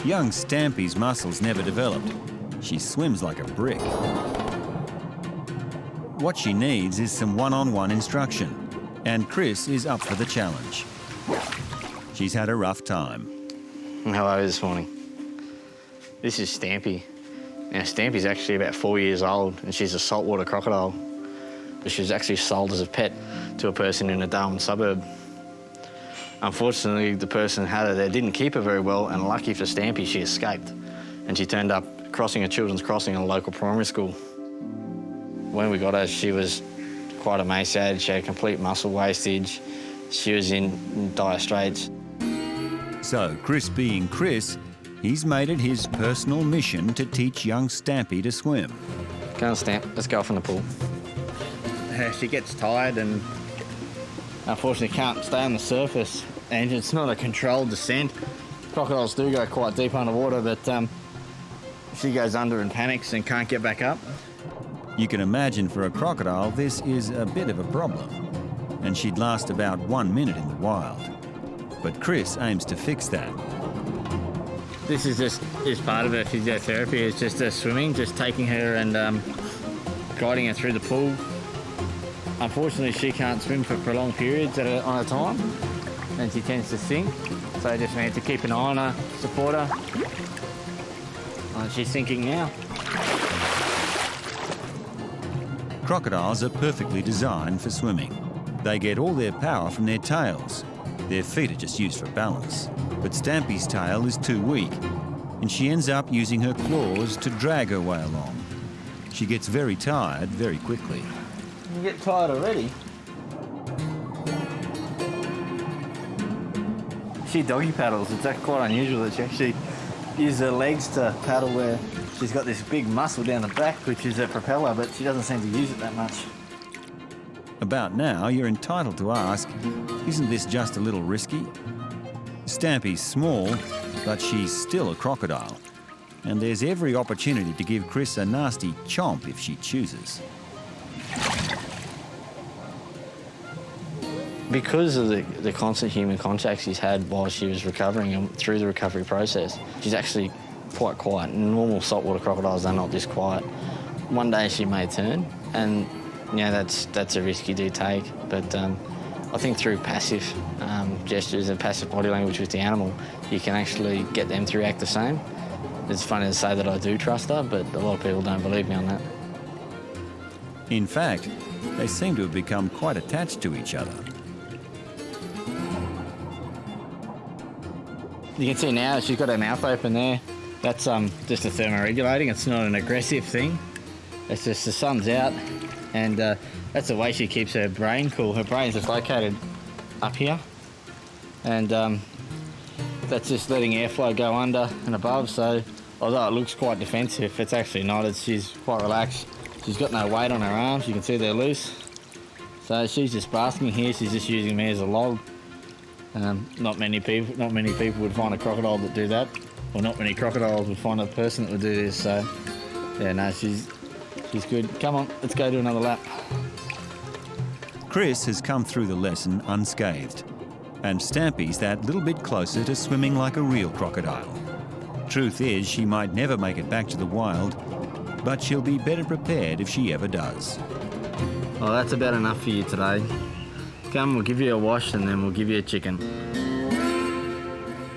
Young Stampy's muscles never developed. She swims like a brick. What she needs is some one-on-one instruction, and Chris is up for the challenge. She's had a rough time. Hello this morning. This is Stampy. Now, Stampy's actually about 4 years old, and she's a saltwater crocodile. But she was actually sold as a pet to a person in a Darwin suburb. Unfortunately, the person who had her there didn't keep her very well, and lucky for Stampy, she escaped. And she turned up crossing a children's crossing in a local primary school. When we got her, she was quite emaciated. She had complete muscle wastage. She was in dire straits. So, Chris being Chris, he's made it his personal mission to teach young Stampy to swim. Go on, Stamp. Let's go off in the pool. She gets tired and unfortunately can't stay on the surface, and it's not a controlled descent. Crocodiles do go quite deep underwater, but she goes under and panics and can't get back up. You can imagine for a crocodile this is a bit of a problem, and she'd last about 1 minute in the wild. But Chris aims to fix that. This is part of her physiotherapy. It's just her swimming, just taking her and guiding her through the pool. Unfortunately, she can't swim for prolonged periods on a time, and she tends to sink. So I just need to keep an eye on her, support her. She's sinking now. Crocodiles are perfectly designed for swimming. They get all their power from their tails. Their feet are just used for balance. But Stampy's tail is too weak, and she ends up using her claws to drag her way along. She gets very tired very quickly. You get tired already? She doggy paddles. It's actually quite unusual that she actually uses her legs to paddle where she's got this big muscle down the back, which is her propeller, but she doesn't seem to use it that much. About now, you're entitled to ask, isn't this just a little risky? Stampy's small, but she's still a crocodile. And there's every opportunity to give Chris a nasty chomp if she chooses. Because of the constant human contact she's had while she was recovering and through the recovery process, she's actually quite quiet. Normal saltwater crocodiles are not this quiet. One day she may turn, and that's a risk you do take. But I think through passive gestures and passive body language with the animal, you can actually get them to react the same. It's funny to say that I do trust her, but a lot of people don't believe me on that. In fact, they seem to have become quite attached to each other. You can see now she's got her mouth open there. That's just a thermoregulating. It's not an aggressive thing. It's just the sun's out, and that's the way she keeps her brain cool. Her brain's just located up here, and that's just letting airflow go under and above. So although it looks quite defensive, it's actually not. She's quite relaxed. She's got no weight on her arms. You can see they're loose. So she's just basking here. She's just using me as a log. Not many people would find a crocodile that do that, or not many crocodiles would find a person that would do this. So, yeah, no, she's good. Come on, let's go do another lap. Chris has come through the lesson unscathed, and Stampy's that little bit closer to swimming like a real crocodile. Truth is, she might never make it back to the wild, but she'll be better prepared if she ever does. Well, that's about enough for you today. Come, we'll give you a wash and then we'll give you a chicken.